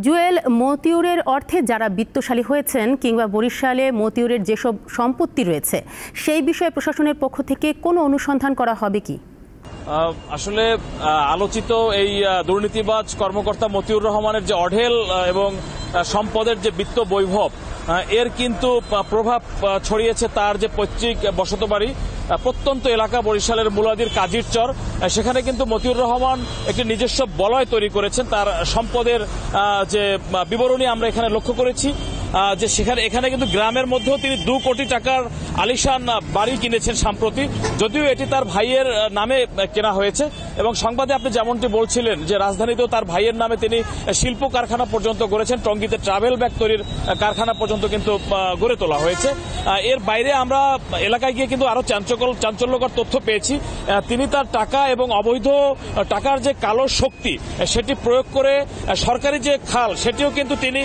জুয়েল, মতিউরের অর্থে যারা বিত্তশালী হয়েছেন কিংবা বরিশালে মতিউরের যেসব সম্পত্তি রয়েছে সেই বিষয়ে প্রশাসনের পক্ষ থেকে কোনো অনুসন্ধান করা হবে কি? আসলে আলোচিত এই দুর্নীতিবাজ কর্মকর্তা মতিউর রহমানের যে অঢেল এবং সম্পদের যে বিত্ত বৈভব এর কিন্তু প্রভাব ছড়িয়েছে তার যে পৈতৃক বসতবাড়ি প্রত্যন্ত এলাকা বরিশালের মুলাদির কাজির চর। সেখানে কিন্তু মতিউর রহমান একটি নিজস্ব বলয় তৈরি করেছেন। তার সম্পদের যে বিবরণী আমরা এখানে লক্ষ্য করেছি যে এখানে কিন্তু গ্রামের মধ্যেও তিনি 2 কোটি টাকার আলিশান বাড়ি কিনেছেন সম্প্রতি, যদিও এটি তার ভাইয়ের নামে কেনা হয়েছে। এবং সংবাদে আপনি যেমনটি বলছিলেন যে রাজধানীতেও তার ভাইয়ের নামে তিনি শিল্প কারখানা পর্যন্ত গড়েছেন, টঙ্গীতে ট্রাভেল ব্যাগ তৈরির কারখানা পর্যন্ত কিন্তু গড়ে তোলা হয়েছে। এর বাইরে আমরা এলাকায় গিয়ে কিন্তু আরো চাঞ্চল্যকর তথ্য পেয়েছি। তিনি তার টাকা এবং অবৈধ টাকার যে কালো শক্তি সেটি প্রয়োগ করে সরকারি যে খাল সেটিও কিন্তু তিনি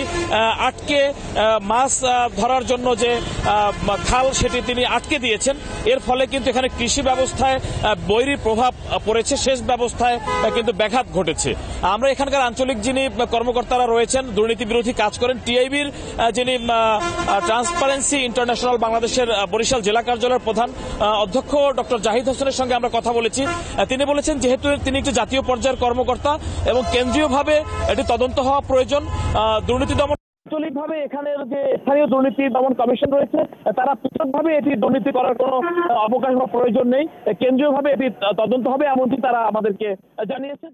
আটকে মাছ ধরার জন্য যে খাল সেটি তিনি আটকে দিয়েছেন। এর ফলে কিন্তু এখানে কৃষি ব্যবস্থায় বৈরী প্রভাব পড়েছে, সেচ ব্যবস্থায় কিন্তু ব্যাঘাত ঘটেছে। আমরা এখানকার আঞ্চলিক যিনি কর্মকর্তারা রয়েছেন, দুর্নীতি বিরোধী কাজ করেন, টিআইবির যিনি ট্রান্সপারেন্সি ইন্টারন্যাশনাল বাংলাদেশের বরিশাল জেলা কার্যালয়ের প্রধান অধ্যক্ষ ডক্টর জাহিদ হোসেনের সঙ্গে আমরা কথা বলেছি। তিনি বলেছেন যেহেতু তিনি একটি জাতীয় পর্যায়ের কর্মকর্তা এবং কেন্দ্রীয়ভাবে এটি তদন্ত হওয়া প্রয়োজন। দুর্নীতি দমন আঞ্চলিকভাবে এখানের যে স্থানীয় দুর্নীতি দমন কমিশন রয়েছে তারা পৃথকভাবে এটি দুর্নীতি করার কোনো অবকাশ বা প্রয়োজন নেই, কেন্দ্রীয়ভাবে এটি তদন্ত হবে এমনটি তারা আমাদেরকে জানিয়েছে।